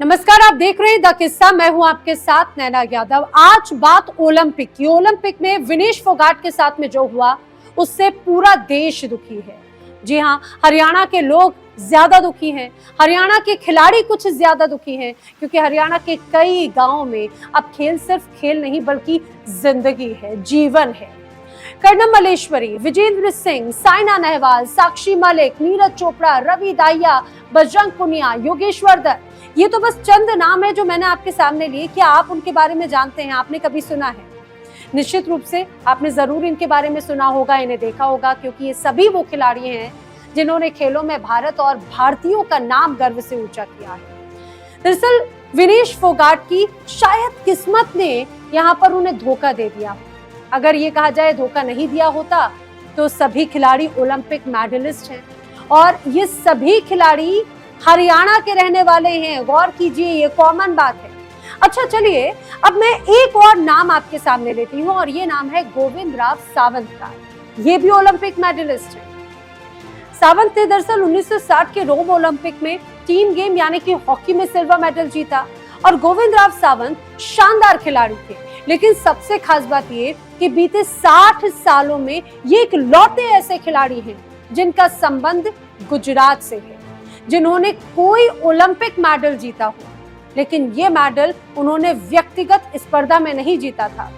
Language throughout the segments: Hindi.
नमस्कार, आप देख रहे हैं द किस्सा। मैं हूं आपके साथ नैना यादव। आज बात ओलंपिक की। ओलंपिक में विनेश फोगाट के साथ में जो हुआ उससे पूरा देश दुखी है। जी हां, हरियाणा के लोग ज्यादा दुखी हैं, हरियाणा के खिलाड़ी कुछ ज्यादा दुखी हैं, क्योंकि हरियाणा के कई गांवों में अब खेल सिर्फ खेल नहीं बल्कि जिंदगी है, जीवन है। कर्णम मल्लेश्वरी, विजेंद्र सिंह, साइना नेहवाल, साक्षी मलिक, नीरज चोपड़ा, रवि दाहिया, बजरंग पुनिया, योगेश्वर दत्त, ये तो बस चंद नाम है जो मैंने आपके सामने लिए। क्या आप उनके बारे में जानते हैं? आपने कभी सुना है? निश्चित रूप से आपने जरूर इनके बारे में सुना होगा, इन्हें देखा होगा, क्योंकि ये सभी वो खिलाड़ी हैं जिन्होंने खेलों में भारत और भारतीयों का नाम गर्व से ऊंचा किया है। दरअसल विनेश फोगाट की शायद किस्मत ने यहाँ पर उन्हें धोखा दे दिया। अगर ये कहा जाए धोखा नहीं दिया होता तो सभी खिलाड़ी ओलंपिक मेडलिस्ट हैं और ये सभी खिलाड़ी हरियाणा के रहने वाले हैं। गौर कीजिए, ये कॉमन बात है। अच्छा चलिए, अब मैं एक और नाम आपके सामने लेती हूँ और ये नाम है गोविंदराव सावंत का। ये भी ओलंपिक मेडलिस्ट है। सावंत ने दरअसल 1960 के रोम ओलंपिक में टीम गेम यानी कि हॉकी में सिल्वर मेडल जीता और गोविंदराव सावंत शानदार खिलाड़ी थे। लेकिन सबसे खास बात ये कि बीते 60 सालों में ये इकलौते ऐसे खिलाड़ी हैं जिनका संबंध गुजरात से है, जिन्होंने कोई ओलंपिक मेडल जीता हो, लेकिन ये मेडल उन्होंने व्यक्तिगत स्पर्धा में नहीं जीता था।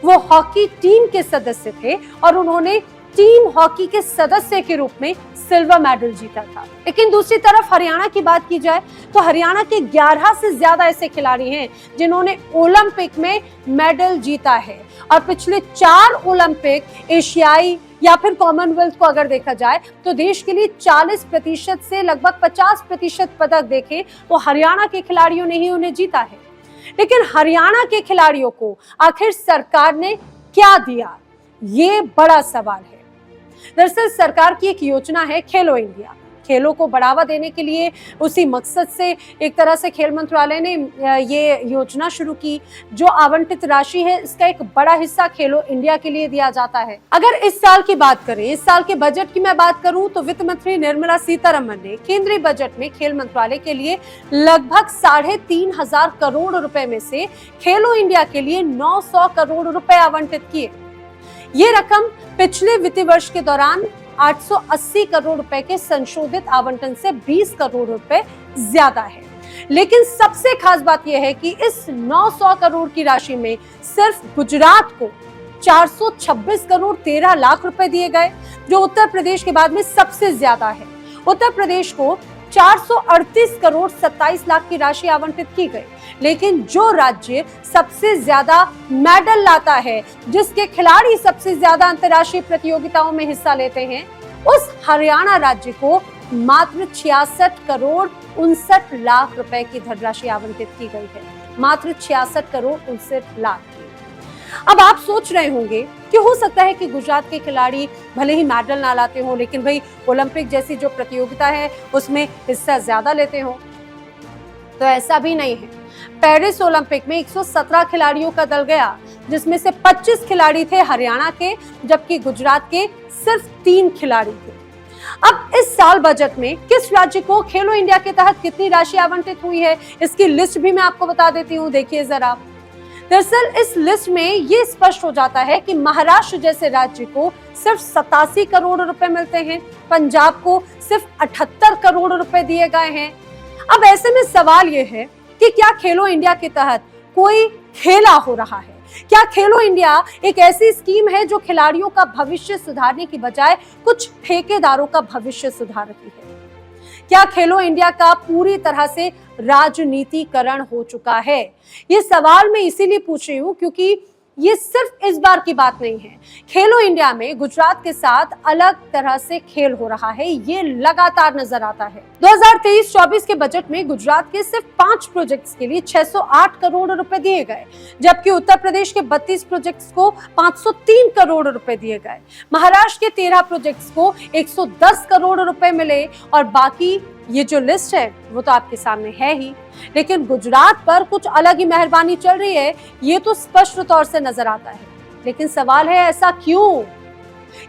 वो हॉकी टीम के सदस्य थे और उन्होंने टीम हॉकी के सदस्य के रूप में सिल्वर मेडल जीता था। लेकिन दूसरी तरफ हरियाणा की बात की जाए तो हरियाणा के 11 से ज्यादा ऐसे खिलाड़ी हैं जिन्होंने ओलंपिक में मेडल जीता है और पिछले 4 ओलंपिक, एशियाई या फिर कॉमनवेल्थ को अगर देखा जाए तो देश के लिए 40% से लगभग 50% पदक देखे तो हरियाणा के खिलाड़ियों ने ही उन्हें जीता है। लेकिन हरियाणा के खिलाड़ियों को आखिर सरकार ने क्या दिया, ये बड़ा सवाल है। दरअसल सरकार की एक योजना है खेलो इंडिया। खेलों को बढ़ावा देने के लिए उसी मकसद से एक तरह से खेल मंत्रालय ने ये योजना शुरू की। जो आवंटित राशि है इसका एक बड़ा हिस्सा खेलो इंडिया के लिए दिया जाता है। अगर इस साल की बात करें, इस साल के बजट की मैं बात करूं तो वित्त मंत्री निर्मला सीतारमण ने केंद्रीय बजट में खेल मंत्रालय के लिए लगभग 3,500 करोड़ रुपए में से खेलो इंडिया के लिए 900 करोड़ रुपए आवंटित किए। ये रकम पिछले वित्तीय वर्ष के दौरान 880 करोड़ रुपए के संशोधित आवंटन से 20 करोड़ रुपए ज्यादा है। लेकिन सबसे खास बात यह है कि इस 900 करोड़ की राशि में सिर्फ गुजरात को 426 करोड़ 13 लाख रुपए दिए गए, जो उत्तर प्रदेश के बाद में सबसे ज्यादा है। उत्तर प्रदेश को 438 करोड़ 27 लाख की राशि आवंटित की गई। लेकिन जो राज्य सबसे ज्यादा मेडल लाता है, जिसके खिलाड़ी सबसे ज्यादा अंतर्राष्ट्रीय प्रतियोगिताओं में हिस्सा लेते हैं, उस हरियाणा राज्य को मात्र 66 करोड़ 59 लाख रुपए की धनराशि आवंटित की गई है। मात्र 66 करोड़ 59 लाख की। अब आप सोच रहे होंगे कि हो सकता है कि गुजरात के खिलाड़ी भले ही मेडल ना लाते हो, लेकिन भाई ओलंपिक जैसी जो प्रतियोगिता है उसमें हिस्सा ज्यादा लेते हो। तो ऐसा भी नहीं है। पेरिस ओलंपिक में 117 खिलाड़ियों का दल गया, जिसमें से 25 खिलाड़ी थे हरियाणा के, जबकि गुजरात के सिर्फ 3 खिलाड़ी थे। अब इस साल बजट में किस राज्य को खेलो इंडिया के तहत कितनी राशि आवंटित हुई है, इसकी लिस्ट भी मैं आपको बता देती हूँ। देखिए जरा, दरअसल इस लिस्ट में ये स्पष्ट हो जाता है कि महाराष्ट्र जैसे राज्य को सिर्फ 87 करोड़ रुपए मिलते हैं, पंजाब को सिर्फ 78 करोड़ रुपए दिए गए हैं। अब ऐसे में सवाल ये है कि क्या खेलो इंडिया के तहत कोई खेला हो रहा है? क्या खेलो इंडिया एक ऐसी स्कीम है जो खिलाड़ियों का भविष्य सुधारने की बजाय कुछ ठेकेदारों का भविष्य सुधार रही है? क्या खेलो इंडिया का पूरी तरह से राजनीतिकरण हो चुका है? ये सवाल मैं इसीलिए पूछ रही हूँ क्योंकि ये सिर्फ इस बार की बात नहीं है। खेलो इंडिया में गुजरात के साथ अलग तरह से खेल हो रहा है, ये लगातार नजर आता है। 2023-24 के बजट में गुजरात के सिर्फ 5 प्रोजेक्ट्स के लिए 608 करोड़ रुपए दिए गए, जबकि उत्तर प्रदेश के 32 प्रोजेक्ट्स को 503 करोड़ रुपए दिए गए। महाराष्ट्र के 13 प्रोजेक्ट्स को 110 करोड़ रुपए मिले और बाकी ये जो लिस्ट है वो तो आपके सामने है ही। लेकिन गुजरात पर कुछ अलग ही मेहरबानी चल रही है, ये तो स्पष्ट तौर से नजर आता है। लेकिन सवाल है ऐसा क्यों?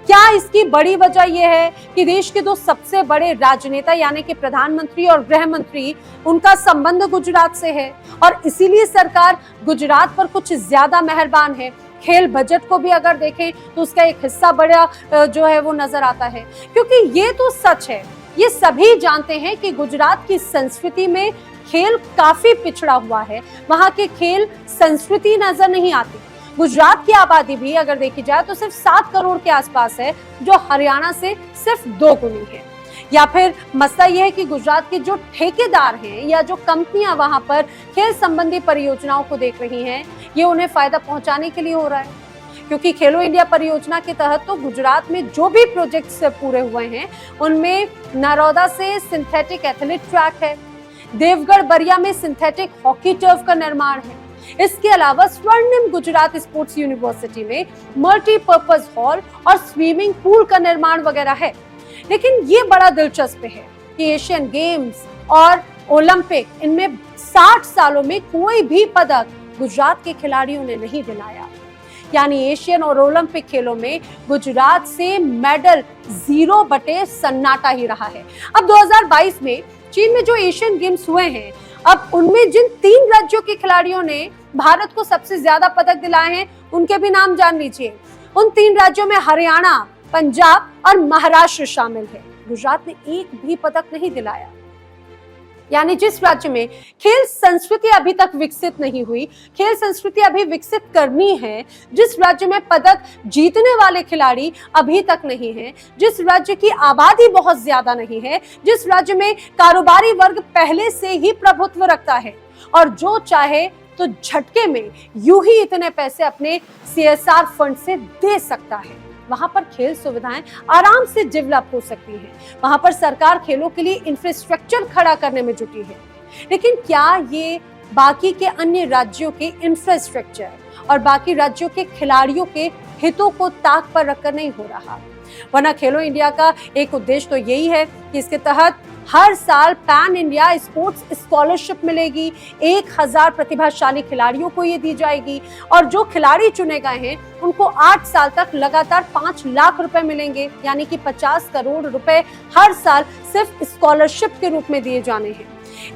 क्या इसकी बड़ी वजह यह है कि देश के दो सबसे बड़े राजनेता यानी कि प्रधानमंत्री और गृह मंत्री, उनका संबंध गुजरात से है और इसीलिए सरकार गुजरात पर कुछ ज्यादा मेहरबान है। खेल बजट को भी अगर देखें तो उसका एक हिस्सा बड़ा जो है वो नजर आता है, क्योंकि ये तो सच है, ये सभी जानते हैं कि गुजरात की संस्कृति में खेल काफी पिछड़ा हुआ है। वहां के खेल संस्कृति नजर नहीं आती। गुजरात की आबादी भी अगर देखी जाए तो सिर्फ 7 करोड़ के आसपास है, जो हरियाणा से सिर्फ 2 गुनी है। या फिर मसला यह है कि गुजरात के जो ठेकेदार हैं या जो कंपनियां वहां पर खेल संबंधी परियोजनाओं को देख रही हैं, ये उन्हें फायदा पहुंचाने के लिए हो रहा है, क्योंकि खेलो इंडिया परियोजना के तहत तो गुजरात में जो भी प्रोजेक्ट्स पूरे हुए हैं उनमें नरोदा से सिंथेटिक एथलेटिक ट्रैक है, देवगढ़ बरिया में सिंथेटिक हॉकी टर्फ का निर्माण है। इसके अलावा स्वर्णिम गुजरात स्पोर्ट्स यूनिवर्सिटी में मल्टीपर्पज हॉल और स्विमिंग पूल का निर्माण वगैरह है। लेकिन ये बड़ा दिलचस्प है कि एशियन गेम्स और ओलंपिक, इनमें 60 सालों में कोई भी पदक गुजरात के खिलाड़ियों ने नहीं दिलाया। यानी एशियन और ओलंपिक खेलों में गुजरात से मेडल 0 बटे सन्नाटा ही रहा है। अब 2022 में चीन में जो एशियन गेम्स हुए हैं, अब उनमें जिन 3 राज्यों के खिलाड़ियों ने भारत को सबसे ज्यादा पदक दिलाए हैं, उनके भी नाम जान लीजिए। उन 3 राज्यों में हरियाणा, पंजाब और महाराष्ट्र शामिल है। गुजरात ने एक भी पदक नहीं दिलाया। यानी जिस राज्य में खेल संस्कृति अभी तक विकसित नहीं हुई, खेल संस्कृति अभी विकसित करनी है, जिस राज्य में पदक जीतने वाले खिलाड़ी अभी तक नहीं है, जिस राज्य की आबादी बहुत ज्यादा नहीं है, जिस राज्य में कारोबारी वर्ग पहले से ही प्रभुत्व रखता है और जो चाहे तो झटके में यूं ही इतने पैसे अपने CSR फंड से दे सकता है, वहां पर खेल सुविधाएं आराम से डेवलप हो सकती हैं। वहां पर सरकार खेलों के लिए इंफ्रास्ट्रक्चर खड़ा करने में जुटी है। लेकिन क्या ये बाकी के अन्य राज्यों के इंफ्रास्ट्रक्चर और बाकी राज्यों के खिलाड़ियों के हितों को ताक पर रखकर नहीं हो रहा? वरना खेलो इंडिया का एक उद्देश्य तो यही है कि इसके तहत हर साल पैन इंडिया स्पोर्ट्स स्कॉलरशिप मिलेगी, 1000 प्रतिभाशाली खिलाड़ियों को ये दी जाएगी और जो खिलाड़ी चुने गए हैं उनको 8 साल तक लगातार 5 लाख रुपए मिलेंगे, यानी कि 50 करोड़ रुपए हर साल सिर्फ स्कॉलरशिप के रूप में दिए जाने हैं।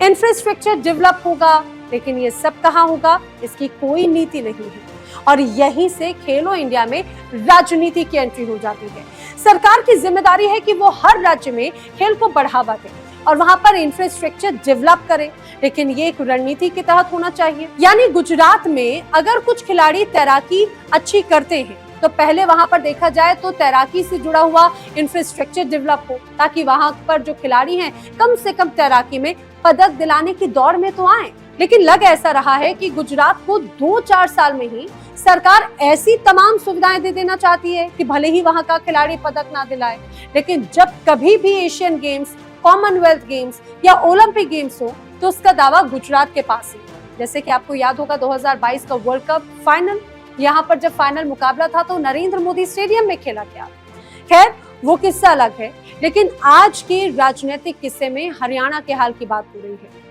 इंफ्रास्ट्रक्चर डेवलप होगा, लेकिन ये सब कहाँ होगा, इसकी कोई नीति नहीं है और यहीं से खेलो इंडिया में राजनीति की एंट्री हो जाती है। सरकार की जिम्मेदारी है कि वो हर राज्य में खेल को बढ़ावा दे और वहां पर इंफ्रास्ट्रक्चर डेवलप करे, लेकिन ये एक रणनीति के तहत होना चाहिए। यानी गुजरात में अगर कुछ खिलाड़ी तैराकी अच्छी करते हैं तो पहले वहां पर देखा जाए तो तैराकी से जुड़ा हुआ इंफ्रास्ट्रक्चर डेवलप हो, ताकि वहां पर जो खिलाड़ी हैं कम से कम तैराकी में पदक दिलाने की दौड़ में तो आए। लेकिन लग ऐसा रहा है कि गुजरात को 2-4 साल में ही सरकार ऐसी तमाम सुविधाएं दे देना चाहती है कि भले ही वहां का खिलाड़ी पदक ना दिलाए, लेकिन जब कभी भी एशियन गेम्स, कॉमनवेल्थ गेम्स या ओलंपिक गेम्स हो तो उसका दावा गुजरात के पास ही। जैसे कि आपको याद होगा 2022 का वर्ल्ड कप फाइनल, यहाँ पर जब फाइनल मुकाबला था तो नरेंद्र मोदी स्टेडियम में खेला गया। खैर वो किस्सा अलग है, लेकिन आज के राजनीतिक किस्से में हरियाणा के हाल की बात हो रही है।